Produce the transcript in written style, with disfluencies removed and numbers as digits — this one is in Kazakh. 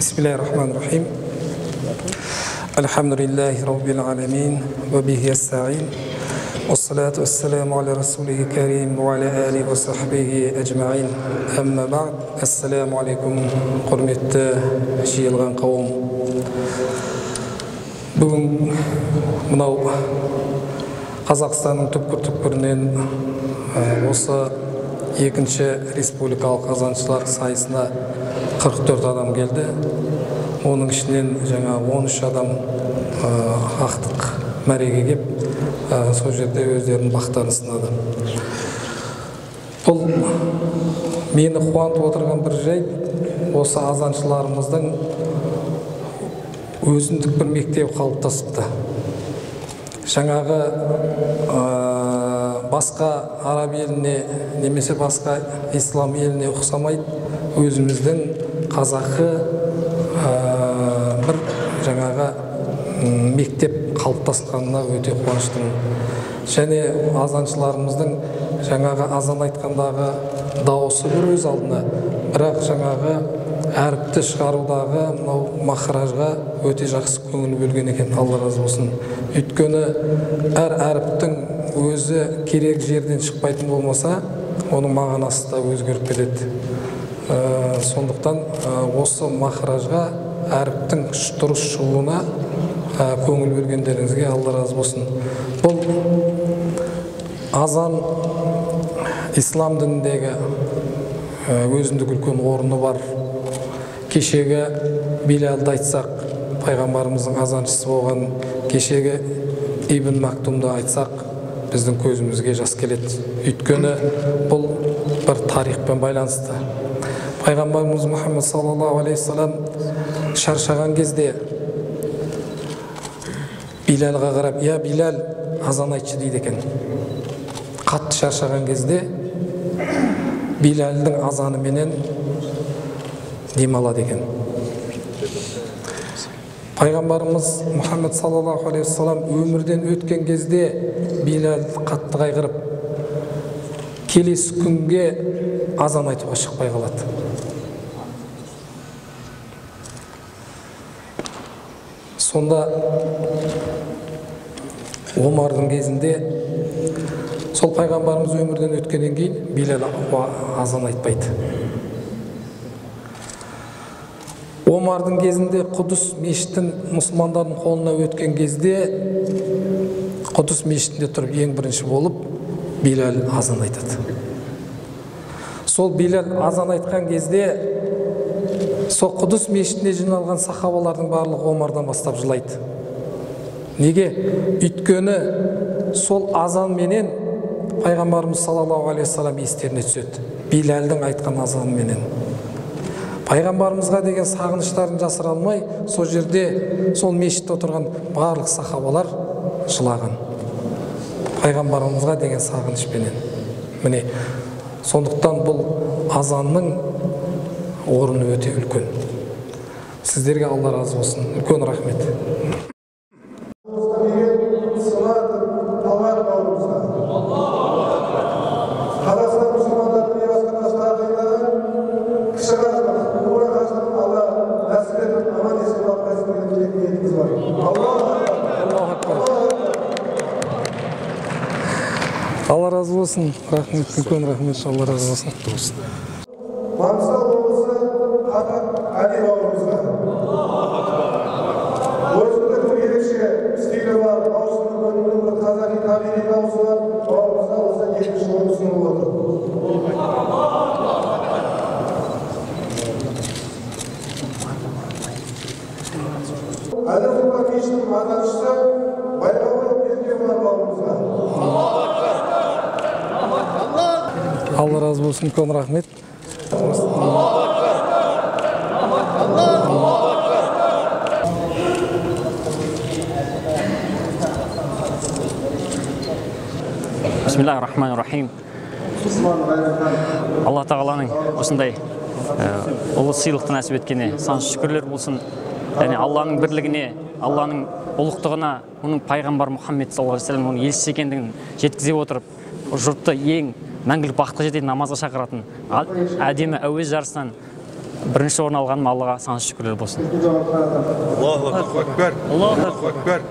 Bismillahirrahmanirrahim. Elhamdülillahi Rabbil alemin ve bihi esta'in. Vessalatu vesselamu ala Resulihi kerim ve ala alihi ve sahbihi ecma'in. Amma ba'd. Esselamu aleyküm hürmetli жиылған қауым. Бүгін мынау Қазақстанның түкпір-түкпірінен осы екінші республикалық азаншылар сайысына 44 адам келді. Оның ішінен жаңа 13 адам ақтық мәреге кеп, сол жерде өздерінің бақтарын сынады. Бұл мені қуантып отырған бір жай, осы азаншыларымыздың өзіндік бір мектеп қалыптасыпты. Жаңағы басқа араб еліне немесе басқа ислам еліне ұқсамайды, өзіміздің қазақы бір жаңағы мектеп қалыптасқанына өте қуаныштымын. Және азаншыларымыздың жаңағы азан айтқандағы дауысы бір өз алдына, бірақ жаңағы әріпті шығарудағы мынау махражға өте жақсы көңіл бөлген екен, Алла разы болсын. Өйткені әр әріптің өзі керек жерден шықпайтын болмаса, оның мағынасы да өзгеріп кетеді. Сондықтан осы махражға, әріптің дұрыс шығуына көңіл бөлгендеріңізге Алла разы болсын. Бұл азан ислам дініндегі өзіндік үлкен орны бар. Кешегі Билалды айтсақ, пайғамбарымыздың азаншысы болған кешегі Ибн Мактумды айтсақ, біздің көзімізге жас келеді. Өйткені бұл бір тарихпен байланысты. Пайғамбарымыз Мұхаммед саллаллаху алейхи салам шаршаған кезде Билалға қарап, «Я Билал, азан айтшы» дейді екен. Қатты шаршаған кезде Билалдың азаны менен демалады екен. Пайғамбарымыз Мұхаммед саллаллаху алейхи салам өмірден өткен кезде Билал қатты қайғырып, келесі күнге азан айтуға шықпай қалады. Сонда Омардың кезінде сол пайғамбарымыз өмірден өткеннен кейін Билал азан айтпайды. Омардың кезінде Құдыс мешітін мұсылмандардың қолына өткен кезде Құдыс мешітінде тұрып ең бірінші болып Билал азан айтады. Сол Билал азан айтқан кезде сол Құдыс мешітіне жиналған сахабалардың барлығы Омардан бастап жылайды. Неге? Өйткені сол азан менен пайғамбарымыз саллаллаху алейхи салам естеріне түседі. Билалдың айтқан азаны менен. Пайғамбарымызға деген сағыныштарын жасыра алмай, сол жерде, сол мешітте отырған барлық сахабалар жылаған. Пайғамбарымызға деген сағынышпенен. Міне, сондықтан бұл азанның орны өте үлкен. Сіздерге Алла разы болсын. Үлкен рахмет. Алла разы болсын. Рахмет, үлкен рахмет. Алла разы болсын. Маңғыстау облысы Қатар Әли бауырымызға. Осында бір ерекше стилі бар, аузының бөлімінің бір қазақи табиғи дауысы бар, бауырымызға осы екінші орын ұсынылып отыр. Әл-Фараби мешітінің азаншысы Байғабыл Еркебұлан бауырымызға. Алла разы болсын, үлкен рахмет. Бисмиллахир-рахманир-рахим. Алла тағаланың осындай ұлы сыйлықты нәсіп еткеніне сан шүкірлер болсын. Және Алланың бірлігіне, Алланың ұлықтығына, оның пайғамбар Мұхаммед саллаллаху алейхи вассалам оның елшісі екендігін жеткізе отырып, жұртты ең мәңгілік бақытқа жететін намазға шақыратын әдемі әуез жарысынан бірінші орын алғаным Аллаға сансыз шүкірлер болсын. Allahu Akbar. Allahu Akbar.